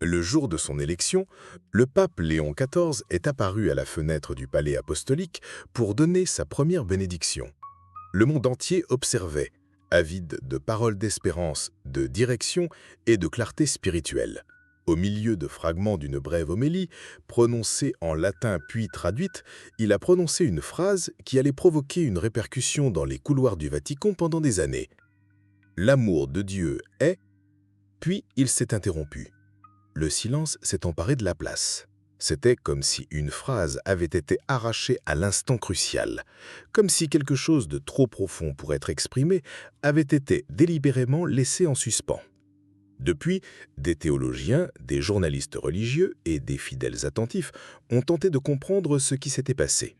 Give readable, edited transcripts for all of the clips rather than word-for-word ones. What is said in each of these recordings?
Le jour de son élection, le pape Léon XIV est apparu à la fenêtre du palais apostolique pour donner sa première bénédiction. Le monde entier observait, avide de paroles d'espérance, de direction et de clarté spirituelle. Au milieu de fragments d'une brève homélie, prononcée en latin puis traduite, il a prononcé une phrase qui allait provoquer une répercussion dans les couloirs du Vatican pendant des années. « L'amour de Dieu est… » Puis il s'est interrompu. Le silence s'est emparé de la place. C'était comme si une phrase avait été arrachée à l'instant crucial, comme si quelque chose de trop profond pour être exprimé avait été délibérément laissé en suspens. Depuis, des théologiens, des journalistes religieux et des fidèles attentifs ont tenté de comprendre ce qui s'était passé.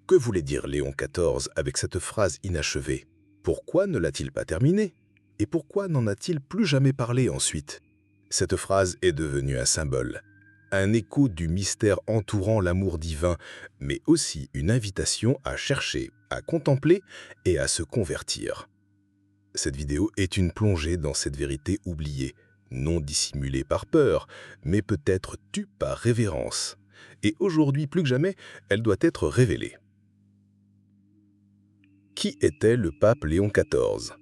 Que voulait dire Léon XIV avec cette phrase inachevée? Pourquoi ne l'a-t-il pas terminée? Et pourquoi n'en a-t-il plus jamais parlé ensuite? Cette phrase est devenue un symbole, un écho du mystère entourant l'amour divin, mais aussi une invitation à chercher, à contempler et à se convertir. Cette vidéo est une plongée dans cette vérité oubliée, non dissimulée par peur, mais peut-être tue par révérence. Et aujourd'hui, plus que jamais, elle doit être révélée. Qui était le pape Léon XIV?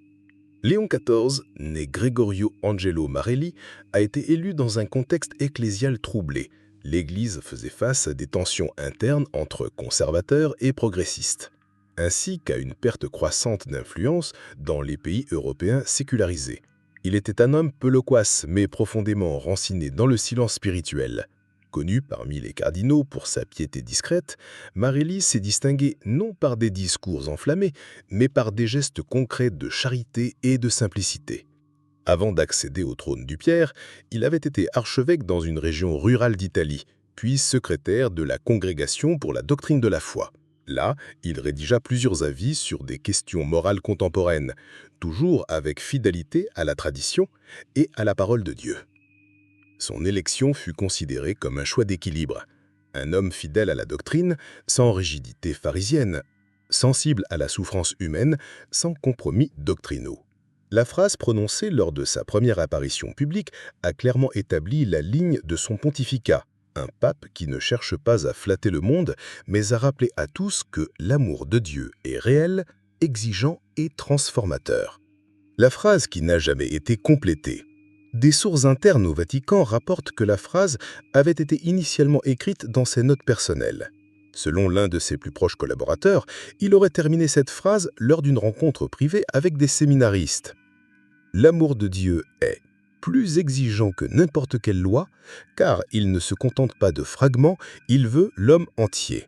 Léon XIV, né Gregorio Angelo Marelli, a été élu dans un contexte ecclésial troublé. L'Église faisait face à des tensions internes entre conservateurs et progressistes, ainsi qu'à une perte croissante d'influence dans les pays européens sécularisés. Il était un homme peu loquace, mais profondément ranciné dans le silence spirituel. Connu parmi les cardinaux pour sa piété discrète, Marelli s'est distingué non par des discours enflammés, mais par des gestes concrets de charité et de simplicité. Avant d'accéder au trône du Pierre, il avait été archevêque dans une région rurale d'Italie, puis secrétaire de la Congrégation pour la doctrine de la foi. Là, il rédigea plusieurs avis sur des questions morales contemporaines, toujours avec fidélité à la tradition et à la parole de Dieu. Son élection fut considérée comme un choix d'équilibre. Un homme fidèle à la doctrine, sans rigidité pharisienne, sensible à la souffrance humaine, sans compromis doctrinaux. La phrase prononcée lors de sa première apparition publique a clairement établi la ligne de son pontificat. Un pape qui ne cherche pas à flatter le monde, mais à rappeler à tous que l'amour de Dieu est réel, exigeant et transformateur. La phrase qui n'a jamais été complétée. Des sources internes au Vatican rapportent que la phrase avait été initialement écrite dans ses notes personnelles. Selon l'un de ses plus proches collaborateurs, il aurait terminé cette phrase lors d'une rencontre privée avec des séminaristes. L'amour de Dieu est plus exigeant que n'importe quelle loi, car il ne se contente pas de fragments, il veut l'homme entier.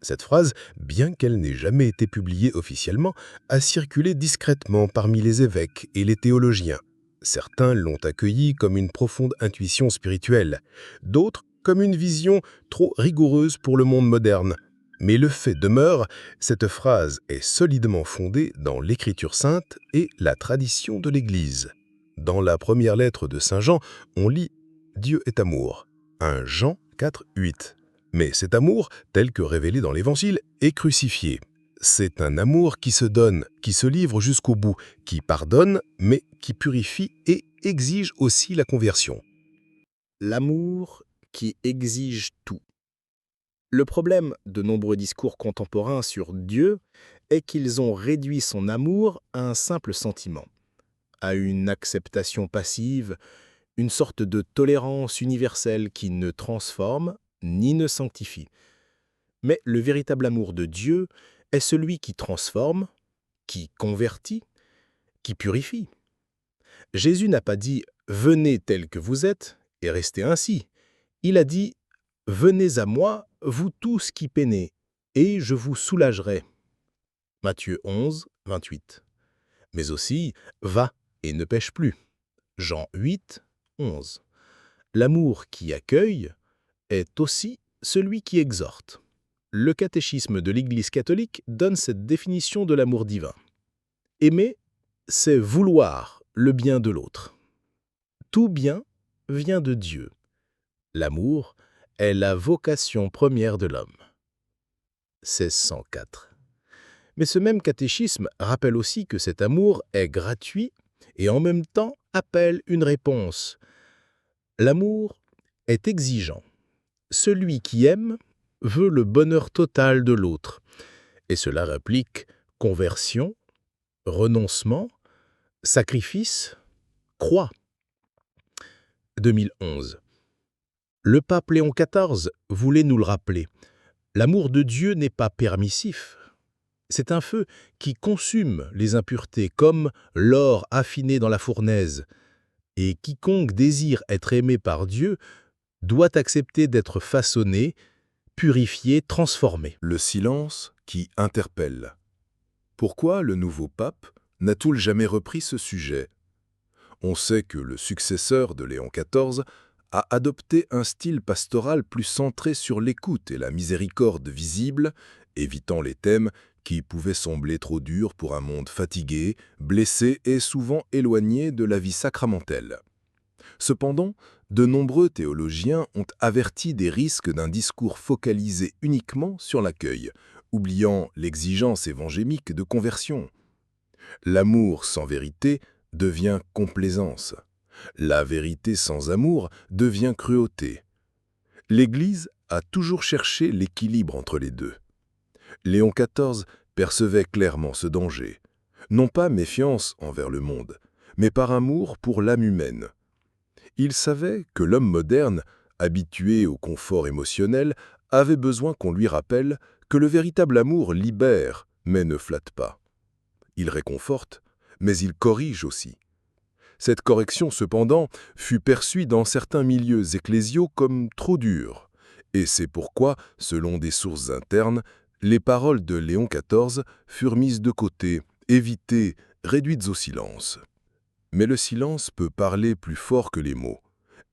Cette phrase, bien qu'elle n'ait jamais été publiée officiellement, a circulé discrètement parmi les évêques et les théologiens. Certains l'ont accueillie comme une profonde intuition spirituelle, d'autres comme une vision trop rigoureuse pour le monde moderne. Mais le fait demeure, cette phrase est solidement fondée dans l'Écriture sainte et la tradition de l'Église. Dans la première lettre de Saint Jean, on lit « Dieu est amour ». 1 Jean 4, 8. Mais cet amour, tel que révélé dans l'Évangile, est crucifié. C'est un amour qui se donne, qui se livre jusqu'au bout, qui pardonne, mais qui purifie et exige aussi la conversion. L'amour qui exige tout. Le problème de nombreux discours contemporains sur Dieu est qu'ils ont réduit son amour à un simple sentiment, à une acceptation passive, une sorte de tolérance universelle qui ne transforme ni ne sanctifie. Mais le véritable amour de Dieu est celui qui transforme, qui convertit, qui purifie. Jésus n'a pas dit « Venez tel que vous êtes et restez ainsi ». Il a dit « Venez à moi, vous tous qui peinez, et je vous soulagerai ». Matthieu 11, 28. Mais aussi « Va et ne pêche plus ». Jean 8, 11. L'amour qui accueille est aussi celui qui exhorte. Le catéchisme de l'Église catholique donne cette définition de l'amour divin. Aimer, c'est vouloir le bien de l'autre. Tout bien vient de Dieu. L'amour est la vocation première de l'homme. 1604. Mais ce même catéchisme rappelle aussi que cet amour est gratuit et en même temps appelle une réponse. L'amour est exigeant. Celui qui aime veut le bonheur total de l'autre, et cela implique conversion, renoncement, sacrifice, croix. 2011. Le pape Léon XIV voulait nous le rappeler. L'amour de Dieu n'est pas permissif. C'est un feu qui consume les impuretés comme l'or affiné dans la fournaise. Et quiconque désire être aimé par Dieu doit accepter d'être façonné, purifié, transformé. Le silence qui interpelle. Pourquoi le nouveau pape n'a-t-il jamais repris ce sujet? On sait que le successeur de Léon XIV a adopté un style pastoral plus centré sur l'écoute et la miséricorde visible, évitant les thèmes qui pouvaient sembler trop durs pour un monde fatigué, blessé et souvent éloigné de la vie sacramentelle. Cependant, de nombreux théologiens ont averti des risques d'un discours focalisé uniquement sur l'accueil, oubliant l'exigence évangélique de conversion. L'amour sans vérité devient complaisance. La vérité sans amour devient cruauté. L'Église a toujours cherché l'équilibre entre les deux. Léon XIV percevait clairement ce danger, non pas méfiance envers le monde, mais par amour pour l'âme humaine. Il savait que l'homme moderne, habitué au confort émotionnel, avait besoin qu'on lui rappelle que le véritable amour libère, mais ne flatte pas. Il réconforte, mais il corrige aussi. Cette correction, cependant, fut perçue dans certains milieux ecclésiaux comme trop dure, et c'est pourquoi, selon des sources internes, les paroles de Léon XIV furent mises de côté, évitées, réduites au silence. Mais le silence peut parler plus fort que les mots,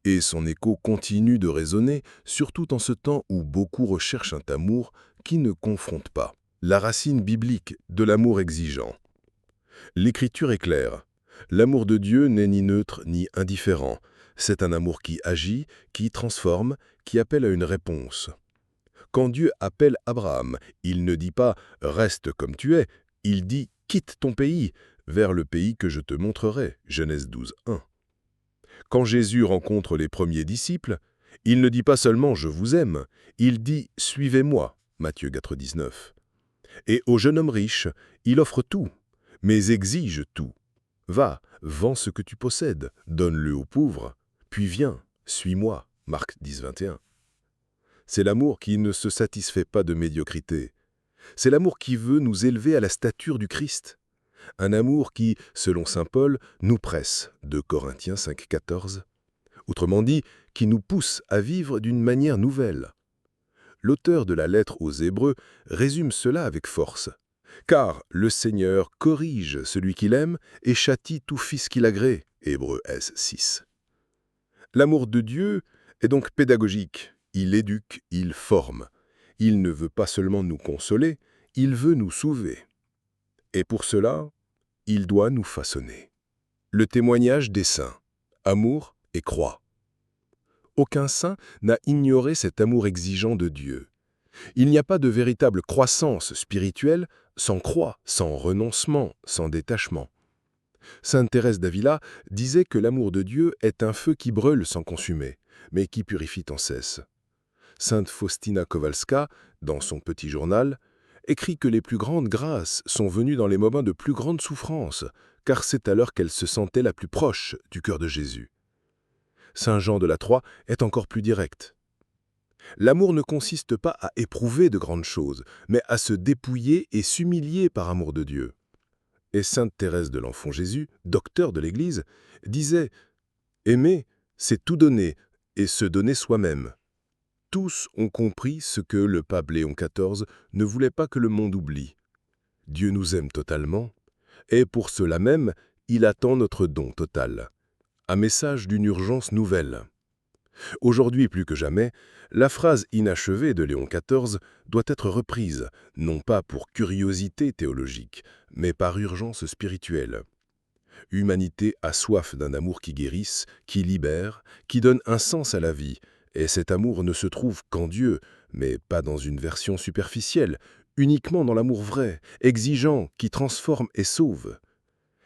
et son écho continue de résonner, surtout en ce temps où beaucoup recherchent un amour qui ne confronte pas. La racine biblique de l'amour exigeant. L'Écriture est claire. L'amour de Dieu n'est ni neutre ni indifférent. C'est un amour qui agit, qui transforme, qui appelle à une réponse. Quand Dieu appelle Abraham, il ne dit pas « reste comme tu es », il dit « quitte ton pays, vers le pays que je te montrerai » Genèse 12, 1. Quand Jésus rencontre les premiers disciples, il ne dit pas seulement « je vous aime », il dit « suivez-moi » Matthieu 4, 19. Et au jeune homme riche, il offre tout, mais exige tout. Va, vends ce que tu possèdes, donne-le aux pauvres, puis viens, suis-moi. Marc 10, 21. C'est l'amour qui ne se satisfait pas de médiocrité. C'est l'amour qui veut nous élever à la stature du Christ. Un amour qui, selon saint Paul, nous presse, 2 Corinthiens 5, 14. Autrement dit, qui nous pousse à vivre d'une manière nouvelle. L'auteur de la lettre aux Hébreux résume cela avec force. Car le Seigneur corrige celui qu'il aime et châtie tout fils qu'il agrée. Hébreux S 6. L'amour de Dieu est donc pédagogique. Il éduque, il forme. Il ne veut pas seulement nous consoler, il veut nous sauver. Et pour cela, il doit nous façonner. Le témoignage des saints. Amour et croix. Aucun saint n'a ignoré cet amour exigeant de Dieu. Il n'y a pas de véritable croissance spirituelle sans croix, sans renoncement, sans détachement. Sainte Thérèse d'Avila disait que l'amour de Dieu est un feu qui brûle sans consumer, mais qui purifie sans cesse. Sainte Faustina Kowalska, dans son petit journal, écrit que les plus grandes grâces sont venues dans les moments de plus grande souffrance, car c'est alors qu'elle se sentait la plus proche du cœur de Jésus. Saint Jean de la Troie est encore plus direct. L'amour ne consiste pas à éprouver de grandes choses, mais à se dépouiller et s'humilier par amour de Dieu. Et sainte Thérèse de l'Enfant Jésus, docteur de l'Église, disait « Aimer, c'est tout donner et se donner soi-même ». Tous ont compris ce que le pape Léon XIV ne voulait pas que le monde oublie. Dieu nous aime totalement, et pour cela même, il attend notre don total. Un message d'une urgence nouvelle. Aujourd'hui plus que jamais, la phrase inachevée de Léon XIV doit être reprise, non pas pour curiosité théologique, mais par urgence spirituelle. Humanité a soif d'un amour qui guérisse, qui libère, qui donne un sens à la vie, et cet amour ne se trouve qu'en Dieu, mais pas dans une version superficielle, uniquement dans l'amour vrai, exigeant, qui transforme et sauve.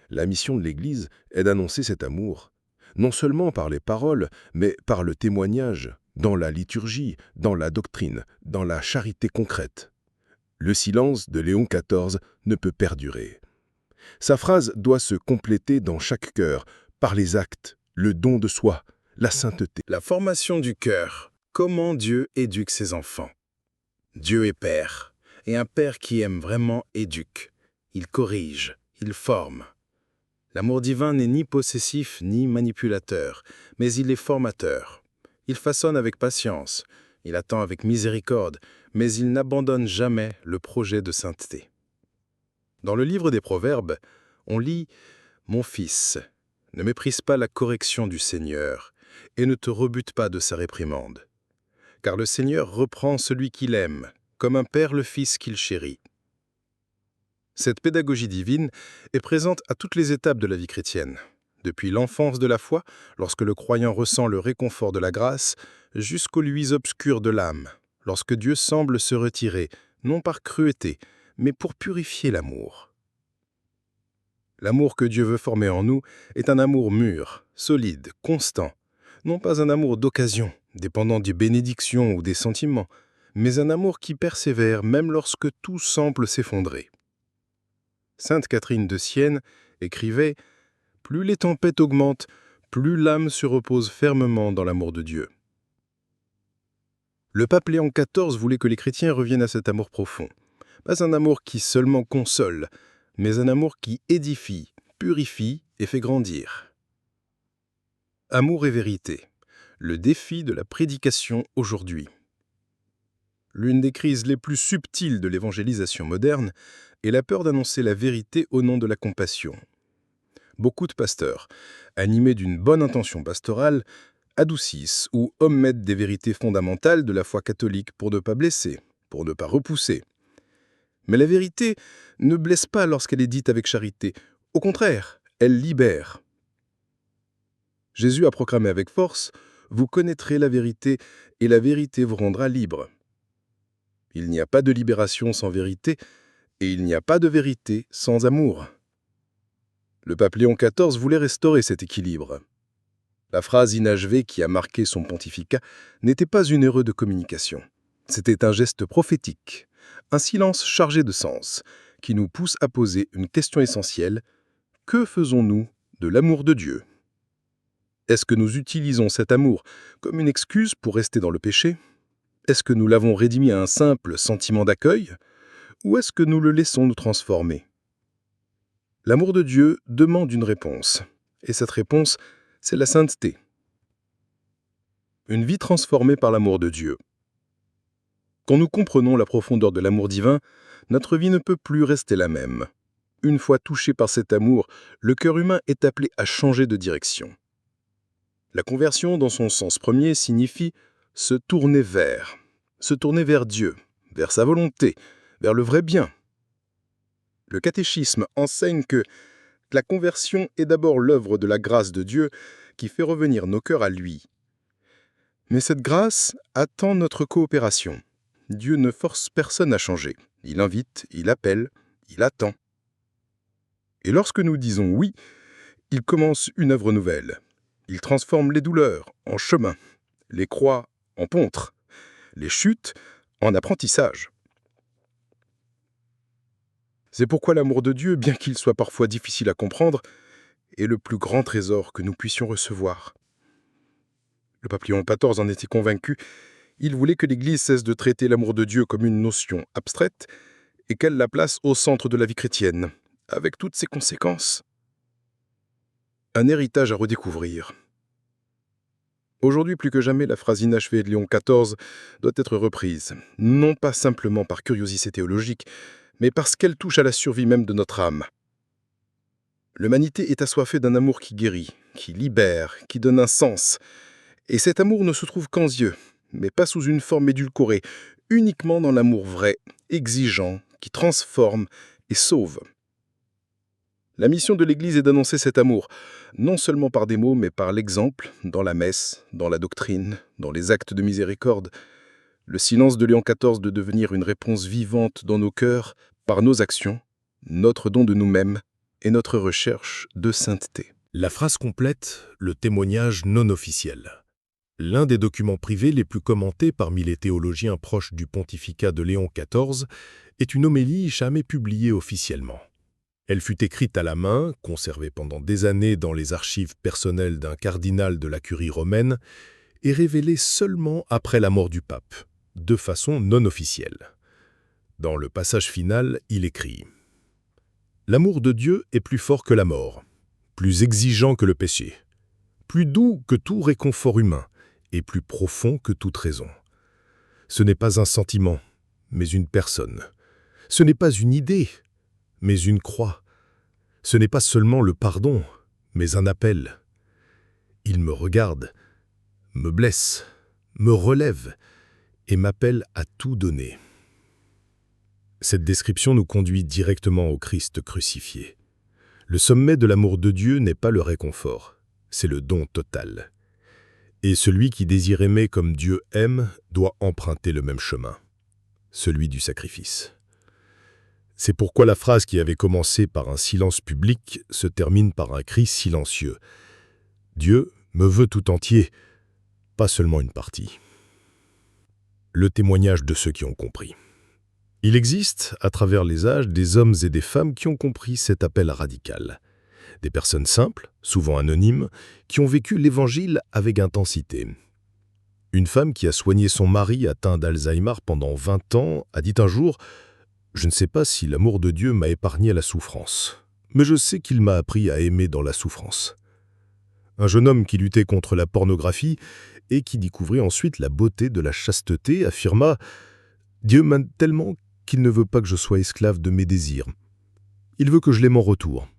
La mission de l'Église est d'annoncer cet amour, non seulement par les paroles, mais par le témoignage, dans la liturgie, dans la doctrine, dans la charité concrète. Le silence de Léon XIV ne peut perdurer. Sa phrase doit se compléter dans chaque cœur, par les actes, le don de soi, la sainteté. La formation du cœur. Comment Dieu éduque ses enfants? Dieu est Père, et un Père qui aime vraiment éduque. Il corrige, il forme. L'amour divin n'est ni possessif ni manipulateur, mais il est formateur. Il façonne avec patience, il attend avec miséricorde, mais il n'abandonne jamais le projet de sainteté. Dans le livre des Proverbes, on lit « Mon fils, ne méprise pas la correction du Seigneur, et ne te rebute pas de sa réprimande. Car le Seigneur reprend celui qu'il aime, comme un père le fils qu'il chérit. » Cette pédagogie divine est présente à toutes les étapes de la vie chrétienne, depuis l'enfance de la foi, lorsque le croyant ressent le réconfort de la grâce, jusqu'aux luys obscurs de l'âme, lorsque Dieu semble se retirer, non par cruauté, mais pour purifier l'amour. L'amour que Dieu veut former en nous est un amour mûr, solide, constant, non pas un amour d'occasion, dépendant des bénédictions ou des sentiments, mais un amour qui persévère même lorsque tout semble s'effondrer. Sainte Catherine de Sienne écrivait « Plus les tempêtes augmentent, plus l'âme se repose fermement dans l'amour de Dieu. » Le pape Léon XIV voulait que les chrétiens reviennent à cet amour profond. Pas un amour qui seulement console, mais un amour qui édifie, purifie et fait grandir. Amour et vérité, le défi de la prédication aujourd'hui. L'une des crises les plus subtiles de l'évangélisation moderne est la peur d'annoncer la vérité au nom de la compassion. Beaucoup de pasteurs, animés d'une bonne intention pastorale, adoucissent ou omettent des vérités fondamentales de la foi catholique pour ne pas blesser, pour ne pas repousser. Mais la vérité ne blesse pas lorsqu'elle est dite avec charité. Au contraire, elle libère. Jésus a proclamé avec force « Vous connaîtrez la vérité, et la vérité vous rendra libre ». Il n'y a pas de libération sans vérité, et il n'y a pas de vérité sans amour. Le pape Léon XIV voulait restaurer cet équilibre. La phrase inachevée qui a marqué son pontificat n'était pas une erreur de communication. C'était un geste prophétique, un silence chargé de sens, qui nous pousse à poser une question essentielle. Que faisons-nous de l'amour de Dieu? Est-ce que nous utilisons cet amour comme une excuse pour rester dans le péché? Est-ce que nous l'avons réduit à un simple sentiment d'accueil? Ou est-ce que nous le laissons nous transformer? L'amour de Dieu demande une réponse, et cette réponse, c'est la sainteté. Une vie transformée par l'amour de Dieu. Quand nous comprenons la profondeur de l'amour divin, notre vie ne peut plus rester la même. Une fois touché par cet amour, le cœur humain est appelé à changer de direction. La conversion, dans son sens premier, signifie se tourner vers Dieu, vers sa volonté, vers le vrai bien. Le catéchisme enseigne que la conversion est d'abord l'œuvre de la grâce de Dieu qui fait revenir nos cœurs à lui. Mais cette grâce attend notre coopération. Dieu ne force personne à changer. Il invite, il appelle, il attend. Et lorsque nous disons oui, il commence une œuvre nouvelle. Il transforme les douleurs en chemin, les croix en pontre, les chutes en apprentissage. C'est pourquoi l'amour de Dieu, bien qu'il soit parfois difficile à comprendre, est le plus grand trésor que nous puissions recevoir. Le pape Léon XIV en était convaincu. Il voulait que l'Église cesse de traiter l'amour de Dieu comme une notion abstraite et qu'elle la place au centre de la vie chrétienne, avec toutes ses conséquences. Un héritage à redécouvrir. Aujourd'hui, plus que jamais, la phrase inachevée de Léon XIV doit être reprise, non pas simplement par curiosité théologique, mais parce qu'elle touche à la survie même de notre âme. L'humanité est assoiffée d'un amour qui guérit, qui libère, qui donne un sens. Et cet amour ne se trouve qu'en Dieu, mais pas sous une forme édulcorée, uniquement dans l'amour vrai, exigeant, qui transforme et sauve. La mission de l'Église est d'annoncer cet amour, non seulement par des mots, mais par l'exemple, dans la messe, dans la doctrine, dans les actes de miséricorde. Le silence de Léon XIV de devenir une réponse vivante dans nos cœurs, par nos actions, notre don de nous-mêmes et notre recherche de sainteté. La phrase complète le témoignage non officiel. L'un des documents privés les plus commentés parmi les théologiens proches du pontificat de Léon XIV est une homélie jamais publiée officiellement. Elle fut écrite à la main, conservée pendant des années dans les archives personnelles d'un cardinal de la curie romaine, et révélée seulement après la mort du pape, de façon non officielle. Dans le passage final, il écrit « L'amour de Dieu est plus fort que la mort, plus exigeant que le péché, plus doux que tout réconfort humain, et plus profond que toute raison. Ce n'est pas un sentiment, mais une personne. Ce n'est pas une idée, mais une croix. Ce n'est pas seulement le pardon, mais un appel. Il me regarde, me blesse, me relève et m'appelle à tout donner. » Cette description nous conduit directement au Christ crucifié. Le sommet de l'amour de Dieu n'est pas le réconfort, c'est le don total. Et celui qui désire aimer comme Dieu aime doit emprunter le même chemin, celui du sacrifice. C'est pourquoi la phrase qui avait commencé par un silence public se termine par un cri silencieux. Dieu me veut tout entier, pas seulement une partie. Le témoignage de ceux qui ont compris. Il existe, à travers les âges, des hommes et des femmes qui ont compris cet appel radical. Des personnes simples, souvent anonymes, qui ont vécu l'Évangile avec intensité. Une femme qui a soigné son mari atteint d'Alzheimer pendant 20 ans a dit un jour « Je ne sais pas si l'amour de Dieu m'a épargné la souffrance, mais je sais qu'il m'a appris à aimer dans la souffrance. » Un jeune homme qui luttait contre la pornographie et qui découvrit ensuite la beauté de la chasteté affirma « Dieu m'aime tellement qu'il ne veut pas que je sois esclave de mes désirs. Il veut que je l'aime en retour. »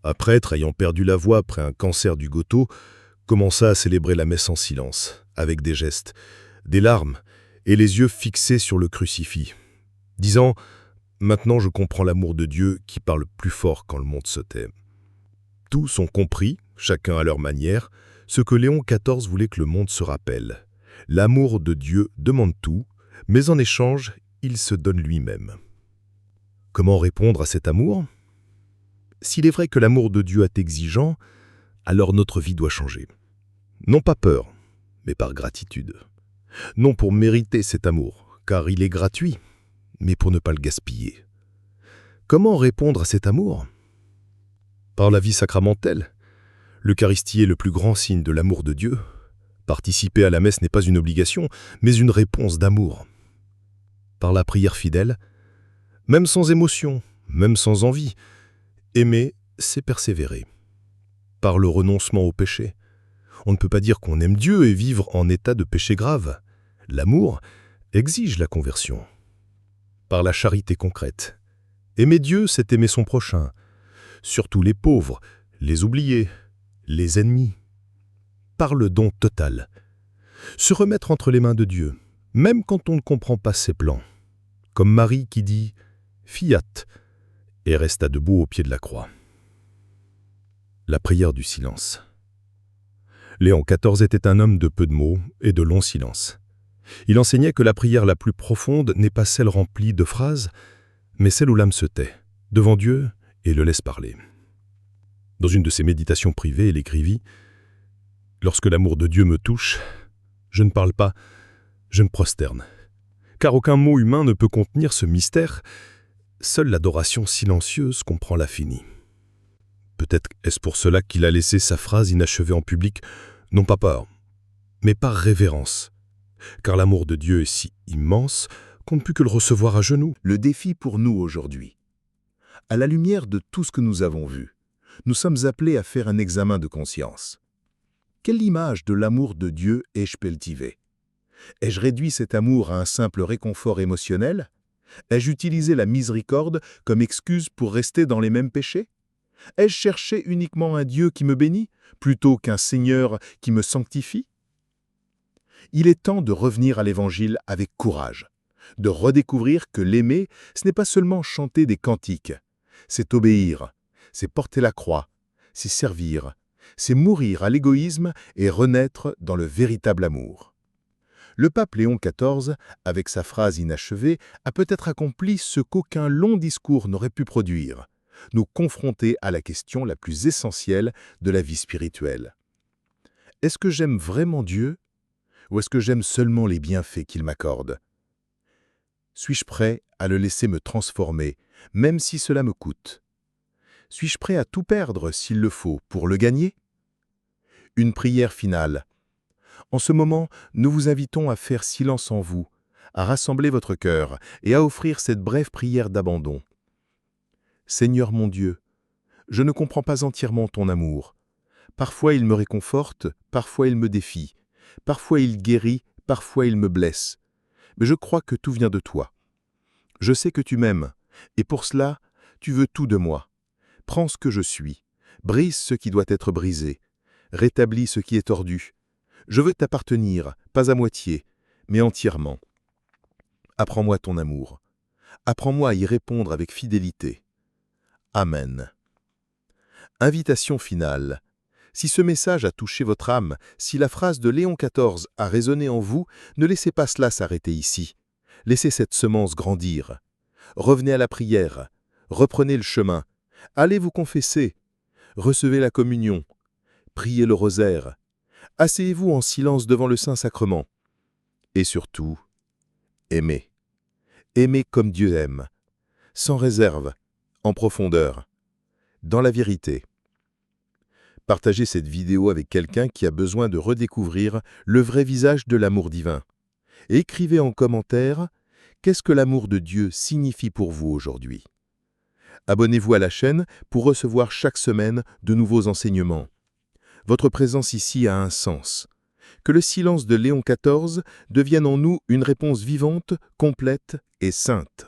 Un prêtre ayant perdu la voix après un cancer du gotho commença à célébrer la messe en silence, avec des gestes, des larmes et les yeux fixés sur le crucifix, disant « Maintenant je comprends l'amour de Dieu qui parle plus fort quand le monde se tait. » Tous ont compris, chacun à leur manière, ce que Léon XIV voulait que le monde se rappelle. L'amour de Dieu demande tout, mais en échange, il se donne lui-même. Comment répondre à cet amour ? S'il est vrai que l'amour de Dieu est exigeant, alors notre vie doit changer. Non pas peur, mais par gratitude. Non pour mériter cet amour, car il est gratuit, mais pour ne pas le gaspiller. Comment répondre à cet amour ? Par la vie sacramentelle. L'Eucharistie est le plus grand signe de l'amour de Dieu. Participer à la messe n'est pas une obligation, mais une réponse d'amour. Par la prière fidèle, même sans émotion, même sans envie, aimer, c'est persévérer. Par le renoncement au péché. On ne peut pas dire qu'on aime Dieu et vivre en état de péché grave. L'amour exige la conversion. Par la charité concrète. Aimer Dieu, c'est aimer son prochain. Surtout les pauvres, les oubliés, les ennemis. Par le don total. Se remettre entre les mains de Dieu, même quand on ne comprend pas ses plans. Comme Marie qui dit « Fiat » et resta debout au pied de la croix. La prière du silence. Léon XIV était un homme de peu de mots et de longs silences. Il enseignait que la prière la plus profonde n'est pas celle remplie de phrases, mais celle où l'âme se tait, devant Dieu, et le laisse parler. Dans une de ses méditations privées, il écrivit « Lorsque l'amour de Dieu me touche, je ne parle pas, je me prosterne. Car aucun mot humain ne peut contenir ce mystère. Seule l'adoration silencieuse comprend l'infini. » Peut-être est-ce pour cela qu'il a laissé sa phrase inachevée en public, non pas par, mais par révérence. Car l'amour de Dieu est si immense qu'on ne peut que le recevoir à genoux. Le défi pour nous aujourd'hui. À la lumière de tout ce que nous avons vu, nous sommes appelés à faire un examen de conscience. Quelle image de l'amour de Dieu ai-je cultivé ? Ai-je réduit cet amour à un simple réconfort émotionnel ? Ai-je utilisé la miséricorde comme excuse pour rester dans les mêmes péchés ? Ai-je cherché uniquement un Dieu qui me bénit, plutôt qu'un Seigneur qui me sanctifie ? Il est temps de revenir à l'Évangile avec courage, de redécouvrir que l'aimer, ce n'est pas seulement chanter des cantiques, c'est obéir, c'est porter la croix, c'est servir, c'est mourir à l'égoïsme et renaître dans le véritable amour. Le pape Léon XIV, avec sa phrase inachevée, a peut-être accompli ce qu'aucun long discours n'aurait pu produire. nous confronter à la question la plus essentielle de la vie spirituelle. Est-ce que j'aime vraiment Dieu ou est-ce que j'aime seulement les bienfaits qu'il m'accorde? Suis-je prêt à le laisser me transformer, même si cela me coûte? Suis-je prêt à tout perdre s'il le faut pour le gagner? Une prière finale. En ce moment, nous vous invitons à faire silence en vous, à rassembler votre cœur et à offrir cette brève prière d'abandon. Seigneur mon Dieu, je ne comprends pas entièrement ton amour. Parfois il me réconforte, parfois il me défie, parfois il guérit, parfois il me blesse. Mais je crois que tout vient de toi. Je sais que tu m'aimes, et pour cela, tu veux tout de moi. Prends ce que je suis, brise ce qui doit être brisé, rétablis ce qui est tordu. Je veux t'appartenir, pas à moitié, mais entièrement. Apprends-moi ton amour. Apprends-moi à y répondre avec fidélité. Amen. Invitation finale. Si ce message a touché votre âme, si la phrase de Léon XIV a résonné en vous, ne laissez pas cela s'arrêter ici. Laissez cette semence grandir. Revenez à la prière. Reprenez le chemin. Allez vous confesser. Recevez la communion. Priez le rosaire. Asseyez-vous en silence devant le Saint-Sacrement. Et surtout, aimez. Aimez comme Dieu aime. Sans réserve, en profondeur, dans la vérité. Partagez cette vidéo avec quelqu'un qui a besoin de redécouvrir le vrai visage de l'amour divin. Et écrivez en commentaire qu'est-ce que l'amour de Dieu signifie pour vous aujourd'hui. Abonnez-vous à la chaîne pour recevoir chaque semaine de nouveaux enseignements. Votre présence ici a un sens. Que le silence de Léon XIV devienne en nous une réponse vivante, complète et sainte.